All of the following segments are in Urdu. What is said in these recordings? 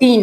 3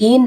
3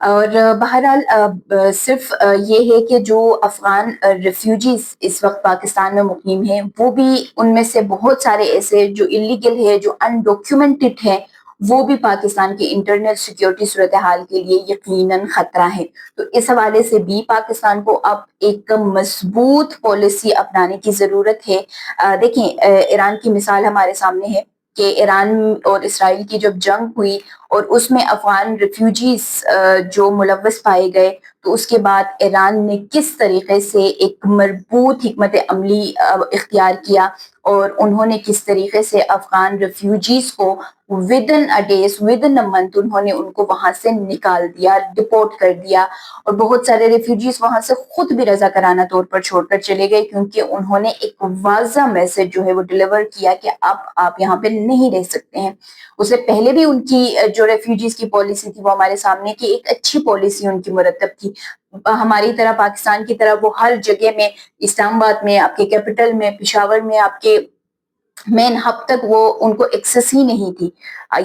اور بہرحال صرف یہ ہے کہ جو افغان ریفیوجیز اس وقت پاکستان میں مقیم ہیں وہ بھی ان میں سے بہت سارے ایسے جو انلیگل ہے، جو انڈاکیومنٹڈ ہے، وہ بھی پاکستان کی انٹرنل سیکیورٹی صورتحال کے لیے یقیناً خطرہ ہے۔ تو اس حوالے سے بھی پاکستان کو اب ایک مضبوط پالیسی اپنانے کی ضرورت ہے۔ دیکھیں ایران کی مثال ہمارے سامنے ہے کہ ایران اور اسرائیل کی جب جنگ ہوئی اور اس میں افغان ریفیوجیز جو ملوث پائے گئے، تو اس کے بعد ایران نے کس طریقے سے ایک مربوط حکمت عملی اختیار کیا، اور انہوں نے کس طریقے سے افغان ریفیوجیز کو ودن اے ڈیز ودن اے منتھ انہوں نے ان کو وہاں سے نکال دیا، ڈپورٹ کر دیا، اور بہت سارے ریفیوجیز وہاں سے خود بھی رضاکارانہ طور پر چھوڑ کر چلے گئے، کیونکہ انہوں نے ایک واضح میسج جو ہے وہ ڈلیور کیا کہ اب آپ یہاں پہ نہیں رہ سکتے ہیں۔ اس سے پہلے بھی ان کی جو ریفیوجیز کی پالیسی تھی وہ ہمارے سامنے کی ایک اچھی پالیسی ان کی مرتب تھی۔ ہماری طرح پاکستان کی طرح وہ ہر جگہ میں، اسلام آباد میں، آپ کے کیپٹل میں، پشاور میں، آپ کے مین ہب تک وہ ان کو ایکسس ہی نہیں تھی۔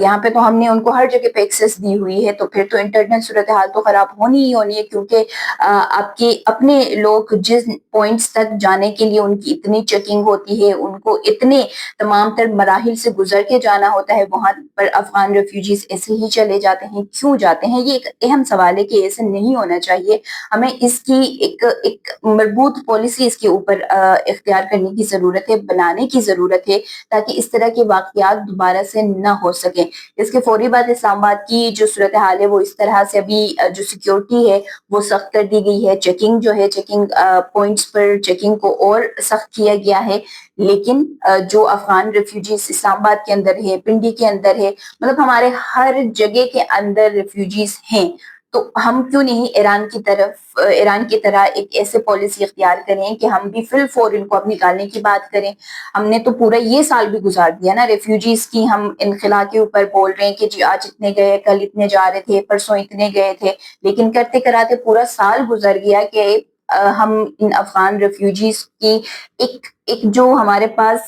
یہاں پہ تو ہم نے ان کو ہر جگہ پہ ایکسس دی ہوئی ہے، تو پھر تو انٹرنل صورتحال تو خراب ہونی ہی ہونی ہے، کیونکہ آپ کے اپنے لوگ جس پوائنٹس تک جانے کے لیے ان کی اتنی چیکنگ ہوتی ہے، ان کو اتنے تمام تر مراحل سے گزر کے جانا ہوتا ہے، وہاں پر افغان ریفیوجیز ایسے ہی چلے جاتے ہیں۔ کیوں جاتے ہیں؟ یہ ایک اہم سوال ہے کہ ایسے نہیں ہونا چاہیے۔ ہمیں اس کی ایک مربوط پالیسی اس کے اوپر اختیار کرنے کی ضرورت ہے، بنانے کی ضرورت ہے، تاکہ اس طرح کے واقعات دوبارہ سے نہ ہو سکیں۔ اس کے فوری بعد اسلام آباد کی جو صورتحال ہے وہ اس طرح سے ابھی جو سیکیورٹی ہے وہ سخت کر دی گئی ہے، چیکنگ جو ہے، چیکنگ پوائنٹس پر چیکنگ کو اور سخت کیا گیا ہے، لیکن جو افغان ریفیوجیز اسلام آباد کے اندر ہے، پنڈی کے اندر ہے، مطلب ہمارے ہر جگہ کے اندر ریفیوجیز ہیں، تو ہم کیوں نہیں ایران کی طرح ایک ایسے پالیسی اختیار کریں کہ ہم بھی فی الفور ان کو اب نکالنے کی بات کریں۔ ہم نے تو پورا یہ سال بھی گزار دیا نا ریفیوجیز کی، ہم انخلا کے اوپر بول رہے ہیں کہ جی آج اتنے گئے، کل اتنے جا رہے تھے، پرسوں اتنے گئے تھے، لیکن کرتے کراتے پورا سال گزر گیا کہ ہم ان افغان ریفیوجیز کی ایک جو ہمارے پاس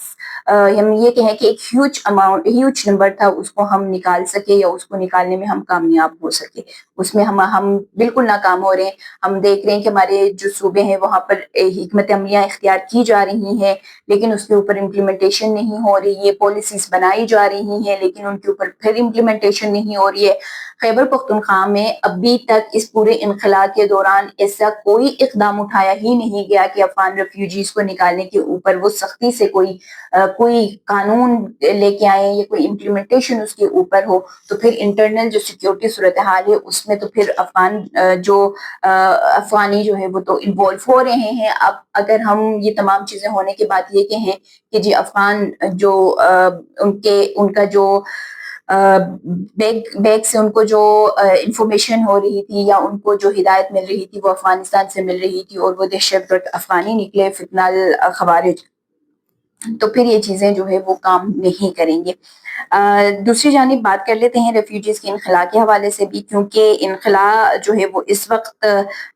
ہم یہ کہیں کہ ایک ہیوج نمبر تھا، اس کو ہم نکال سکے یا اس کو نکالنے میں ہم کامیاب ہو سکے۔ اس میں ہم بالکل ناکام ہو رہے ہیں۔ ہم دیکھ رہے ہیں کہ ہمارے جو صوبے ہیں وہاں پر حکمت عملیاں اختیار کی جا رہی ہیں، لیکن اس کے اوپر امپلیمنٹیشن نہیں ہو رہی ہے، پالیسیز بنائی جا رہی ہیں لیکن ان کے اوپر پھر امپلیمنٹیشن نہیں ہو رہی ہے۔ خیبر پختونخوا میں ابھی تک اس پورے انخلا کے دوران ایسا کوئی اقدام اٹھایا ہی نہیں گیا کہ افغان ریفیوجیز کو نکالنے کے اوپر وہ سختی سے کوئی قانون لے کے آئے یا کوئی امپلیمنٹیشن اس کے اوپر ہو، تو پھر انٹرنل جو سیکیورٹی صورتحال ہے اس میں تو پھر افغانی جو ہے وہ تو انوالو ہو رہے ہیں۔ اب اگر ہم یہ تمام چیزیں ہونے کے بعد یہ کہیں کہ جی افغان جو ان کا جو بیگ سے ان کو جو انفارمیشن ہو رہی تھی یا ان کو جو ہدایت مل رہی تھی وہ افغانستان سے مل رہی تھی، اور وہ دہشت گرد افغانی نکلے، فتنہ الخوارج، تو پھر یہ چیزیں جو ہے وہ کام نہیں کریں گے۔ دوسری جانب بات کر لیتے ہیں ریفیوجیز کے انخلا کے حوالے سے بھی، کیونکہ انخلا جو ہے وہ اس وقت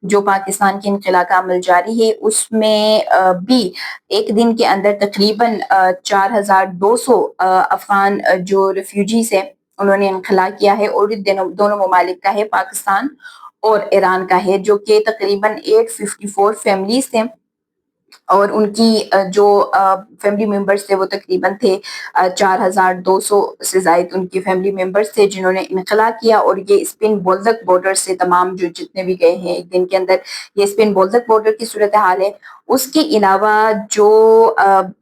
جو پاکستان کے انخلا کا عمل جاری ہے اس میں بھی ایک دن کے اندر تقریباً 4200 افغان جو ریفیوجیز ہیں انہوں نے انخلا کیا ہے، اور دونوں ممالک کا ہے، پاکستان اور ایران کا ہے، جو کہ تقریباً 854 فیملیز تھے، اور ان کی جو فیملی ممبرز تھے وہ تقریباً تھے 4200 سے زائد ان کی فیملی ممبرز تھے جنہوں نے انخلا کیا، اور یہ اسپین بولدک بارڈر سے تمام جو جتنے بھی گئے ہیں ایک دن کے اندر، یہ اسپین بولدک بارڈر کی صورتحال ہے۔ اس کے علاوہ جو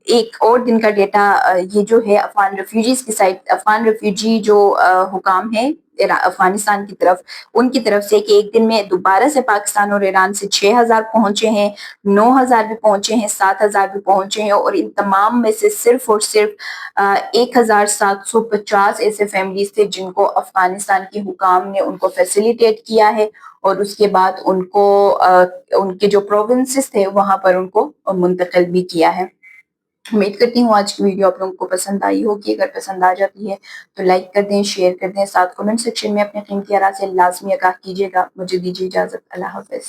ایک اور دن کا ڈیٹا یہ جو ہے افغان ریفیوجیز کی سائٹ، افغان ریفیوجی جو حکام ہیں افغانستان کی طرف، ان کی طرف سے کہ ایک دن میں دوبارہ سے پاکستان اور ایران سے 6000 پہنچے ہیں، 9000 بھی پہنچے ہیں، 7000 بھی پہنچے ہیں، اور ان تمام میں سے صرف اور صرف 1750 ایسے فیملیز تھے جن کو افغانستان کے حکام نے ان کو فیسیلیٹیٹ کیا ہے، اور اس کے بعد ان کو ان کے جو پروونسز تھے وہاں پر ان کو منتقل بھی کیا ہے۔ امید کرتی ہوں آج کی ویڈیو آپ لوگوں کو پسند آئی ہوگی۔ اگر پسند آ جاتی ہے تو لائک کر دیں، شیئر کر دیں، ساتھ کمنٹ سیکشن میں اپنے قیمتی آراء سے لازمی آگاہ کیجیے گا۔ مجھے دیجیے اجازت، اللہ حافظ۔